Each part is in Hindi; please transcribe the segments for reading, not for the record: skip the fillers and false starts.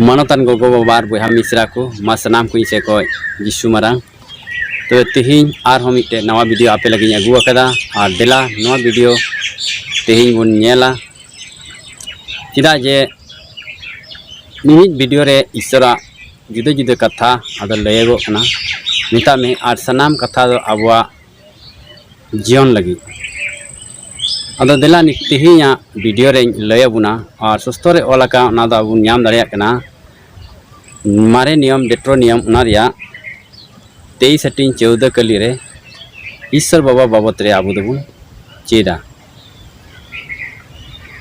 मानतान गोगो बाबार बहा मिश्रा को मा सनाम को से को जिसु मारांग तो तिहिन आर हम मिटे नवा वीडियो आपे लगी अगू अकदा और देला नवा वीडियो तिहिन बुन नेला चिदा जे मिहित वीडियो रे ईश्वरा जुदा जुदा कथा आदो लयगो कना मिता में आर सनाम कथा दो आबवा जीवन लगी आदो देला तिहिन वीडियो रे लयबुना और सुस्तरे ओलका ना दो अबुन नाम दाड़िया कना मारे नियम डेट्रो नियम उना रिया 23-14 कली रे ईश्वर बाबा बाबत रे आबु दबुन चेदा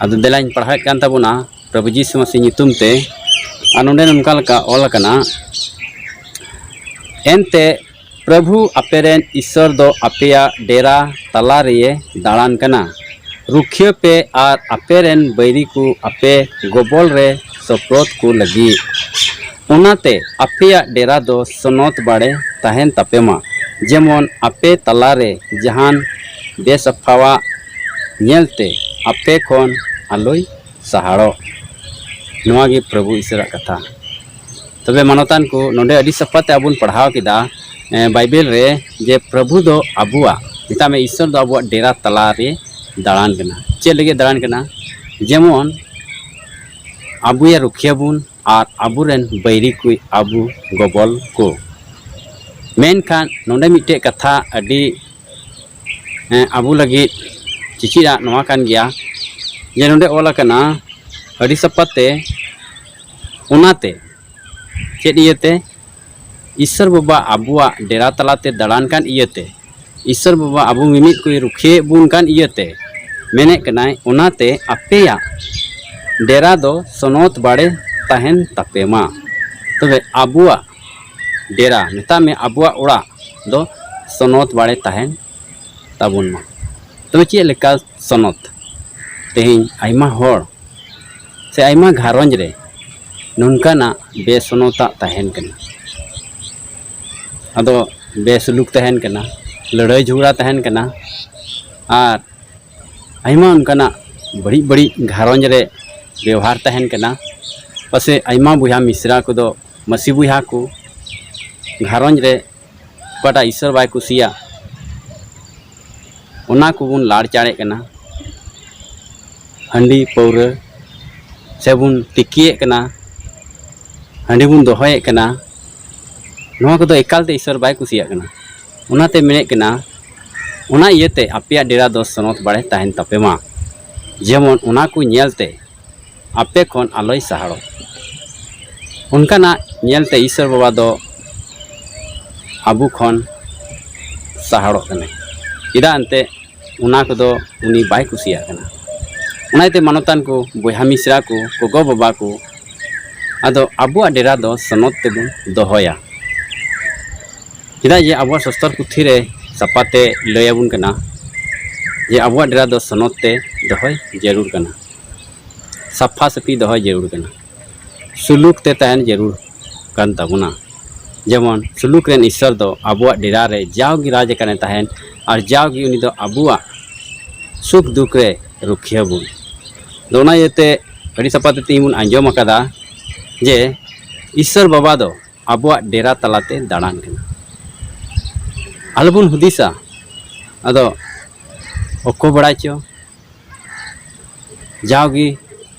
आदो देलाइन पढ़ाए कान तबुना प्रभु यीशु मसीह नितुम ते अनुंडे नमका लका ओल कना एनते प्रभु अपेरेन ईश्वर दो अपेया डेरा तला रे दाड़ान कना रुखियो पे आर अपेरेन बैरी को अपे गोबल रे सप्रोत को लगी उनाते अपेया डेरा दो सनोत बाड़े तहन तपेमा जेमन अपे तला रे जहान बेसफावा नेलते अपे खन आलोई सहाड़ो नवागी प्रभु ईश्वर कथा तबे मानतान को नोडे अडी सफाते अबुन पढ़ाव किदा बाइबल रे जे प्रभु दो अबुआ मिता में ईश्वर दो अबुआ डेरा तला रे दाड़ान कना चे लगे दाड़ान कना जेमन अबुया रुखिया बुन और अबुरेन बैरी को अबु गोबल को मेनखान नोडे मिटे कथा अडी अबु लगी चिचिरा नवा कान गया जे नोडे ओला कना अडी सपते उनाते चेद इयते ईश्वर बाबा अबुआ डेरा तलाते दाड़ान कान इयते ईश्वर बाबा अबु मिमित को रुखे बुन कान इयते मेने कनाय उनाते अपेया डेरा दो सनोत बाड़े तहन तपेमा तबे अबुआ डेरा मिता में अबुआ उड़ा दो सनोत बाड़े तहन तबुन मा तबे चे लेका सनोत तेहिन आइमा होड़ से आइमा घारंज रे नोनकाना बेसनोता तहन कना अदो बेसलुक तहन कना लड़ाई झगड़ा तहन कना और आइमा उनकाना बड़ी बड़ी घारंज रे व्यवहार तहन कना पसे आइमा बुहा मिश्रा को दो मसी बुहा को घारंज रे पटा ईश्वर बाय कुसिया उना को बुन लाड़ चाड़े कना हंडी पौरे से बुन तिकिए कना हंडी बुन दोहये कना नवा को दो एकालते ईश्वर बाय कुसिया कना उनाते मेने कना उना इयते अपेया डेरा दो सनोत बाड़े तहन तपेमा जेमन उना को नेलते आपे खन आलोय सहाड़ो उनकाना नेलते ईश्वर बाबा दो अबु खन सहाड़ो कने इदा अंते उना को दो उनी बाय कुसिया कना उनाते मानतान को बहा मिश्रा को गोगो बाबा को आदो अबुआ डेरा दो सनोत तेबुन दोहया चेदा जे अबुआ सस्तर पुथी रे सपाते लयबुन कना जे अबुआ डेरा दो सनोत ते दोहय जरूर कना सफा सफी दोहय जरूर कना सुलूक ते तहन जरूर कन तबुना जेमन सुलूक रेन ईश्वर दो अबुआ डेरा रे जावगी राज कने तहन और जावगी उनी दो अबुआ सुख दुख रे रुखिया बुन दोना येते अड़ी सपाते तीमुन आंजम अकदा जे ईश्वर बाबा दो अबुआ डेरा तलाते दाड़ान कना आलबुन हुदिसा अदो ओको बड़ाचो जावगी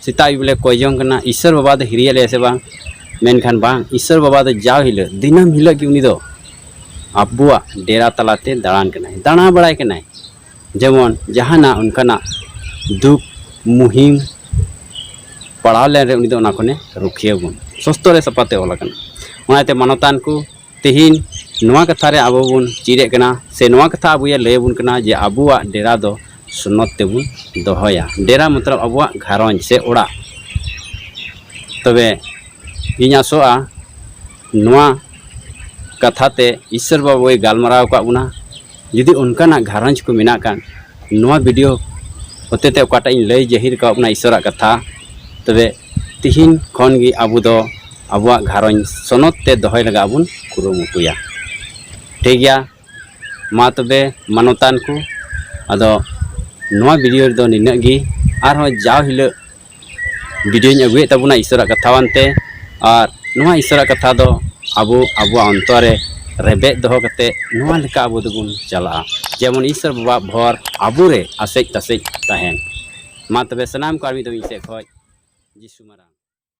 सीता बोले कोयजों कना ईश्वर बाबा दो हिरिया ले से बांग मेनखान बांग ईश्वर बाबा दो जाव हिल दिनम हिल की उनी दो अबुआ डेरा तलाते दाड़ान कना दाणा बड़ाय कना जेमन जहाना उनकाना दुख मुहिम पढ़ाव लेन रे उनी दो ना कोने रुखिया बुन सस्तरे सपाते ओला कना उनाते मानतान को तिहिन नवा कथा रे आबो बुन चिरे कना से नवा कथा अबुया लयबुन कना जे अबुआ डेरा दो सुन्नत तेबुन दोहया डेरा मतलब अबुआ घारंज से ओड़ा तबे इन आसोआ नवा कथाते ईश्वर बाबा गालमाराव का बुना जुदी उनकाना घारंज को मिना कान नवा वीडियो होते ओकाटा इन लय जहिर का अपना ईश्वर कथा तबे तिहिन खन गी अबु दो अबुआ घारंज सनत ते दोहय लगा बुन कुरुमुटुया ठीक गया मा तबे मानतान को अदो नवा वीडियो दो निना गी आर हो जाव हिल वीडियो अगुए तबुना ईश्वर कथावानते और नुआ ईश्वर कथा दो आबो आबो अंतरे रेबे दोहो कते नुआ लेका आबो दोबुन चला जेमन ईश्वर बाबा भर आबुरे आसेज तसेज तहेन मा तबे सनाम को आर्मी दो इसे खय जिसु मारा।